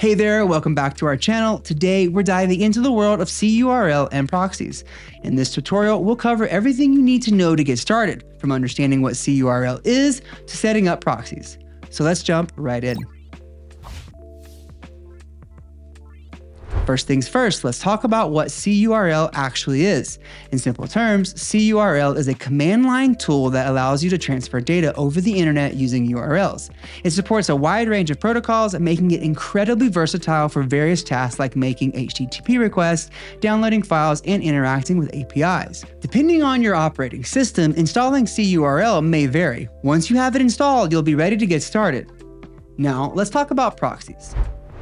Hey there, welcome back to our channel. Today, we're diving into the world of cURL and proxies. In this tutorial, we'll cover everything you need to know to get started, from understanding what cURL is to setting up proxies. So let's jump right in. First things first, let's talk about what cURL actually is. In simple terms, cURL is a command line tool that allows you to transfer data over the internet using URLs. It supports a wide range of protocols, making it incredibly versatile for various tasks like making HTTP requests, downloading files, and interacting with APIs. Depending on your operating system, installing cURL may vary. Once you have it installed, you'll be ready to get started. Now, let's talk about proxies.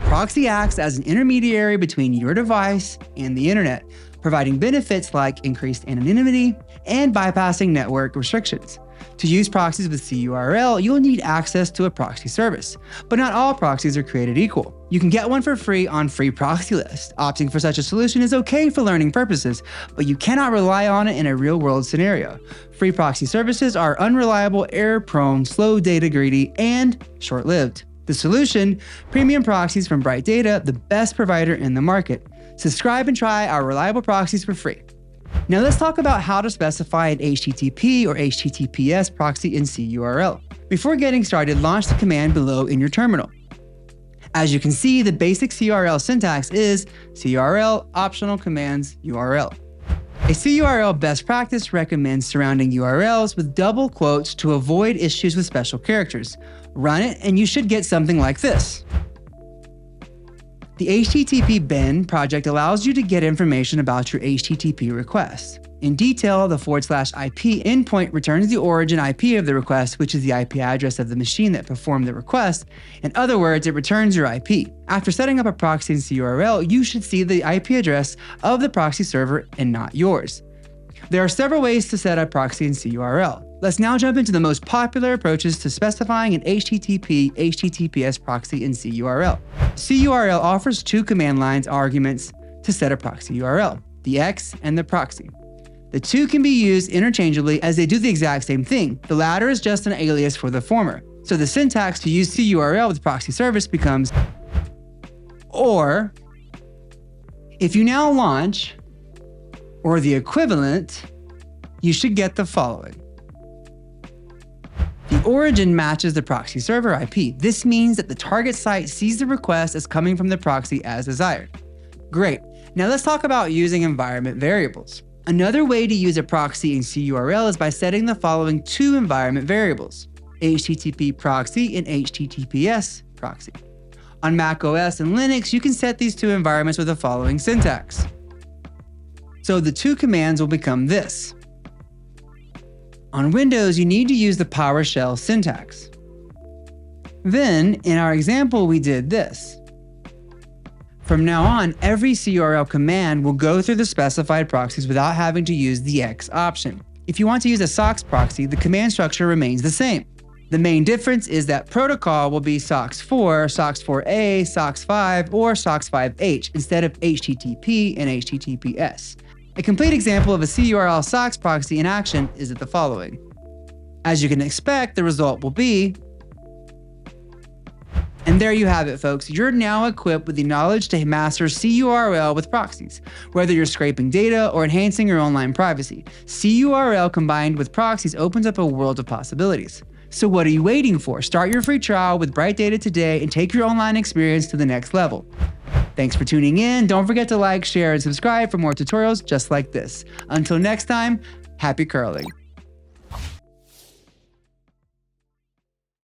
Proxy acts as an intermediary between your device and the internet, providing benefits like increased anonymity and bypassing network restrictions. To use proxies with cURL, you'll need access to a proxy service, but not all proxies are created equal. You can get one for free on Free Proxy List. Opting for such a solution is okay for learning purposes, but you cannot rely on it in a real-world scenario. Free proxy services are unreliable, error-prone, slow, data-greedy, and short-lived. The solution, premium proxies from Bright Data, the best provider in the market. Subscribe and try our reliable proxies for free. Now let's talk about how to specify an HTTP or HTTPS proxy in cURL. Before getting started, launch the command below in your terminal. As you can see, the basic cURL syntax is cURL optional commands URL. A cURL best practice recommends surrounding URLs with double quotes to avoid issues with special characters. Run it and you should get something like this. The HTTP bin project allows you to get information about your HTTP request. In detail, the /IP endpoint returns the origin IP of the request, which is the IP address of the machine that performed the request. In other words, it returns your IP. After setting up a proxy in cURL, you should see the IP address of the proxy server and not yours. There are several ways to set up proxy in cURL. Let's now jump into the most popular approaches to specifying an HTTP/HTTPS proxy in cURL. cURL offers two command lines arguments to set a proxy URL, the X and the proxy. The two can be used interchangeably as they do the exact same thing. The latter is just an alias for the former. So the syntax to use cURL with proxy service becomes or. If you now launch, or the equivalent, you should get the following. The origin matches the proxy server IP. This means that the target site sees the request as coming from the proxy as desired. Great. Now let's talk about using environment variables. Another way to use a proxy in cURL is by setting the following two environment variables, HTTP proxy and HTTPS proxy. On Mac OS and Linux, you can set these two environments with the following syntax. So the two commands will become this. On Windows, you need to use the PowerShell syntax. Then, in our example, we did this. From now on, every cURL command will go through the specified proxies without having to use the X option. If you want to use a SOCKS proxy, the command structure remains the same. The main difference is that protocol will be SOCKS4, SOCKS4A, SOCKS5, or SOCKS5H instead of HTTP and HTTPS. A complete example of a cURL SOCKS proxy in action is the following. As you can expect, the result will be. And there you have it, folks. You're now equipped with the knowledge to master cURL with proxies, whether you're scraping data or enhancing your online privacy. cURL combined with proxies opens up a world of possibilities. So what are you waiting for? Start your free trial with Bright Data today and take your online experience to the next level. Thanks for tuning in. Don't forget to like, share, and subscribe for more tutorials just like this. Until next time, happy curling.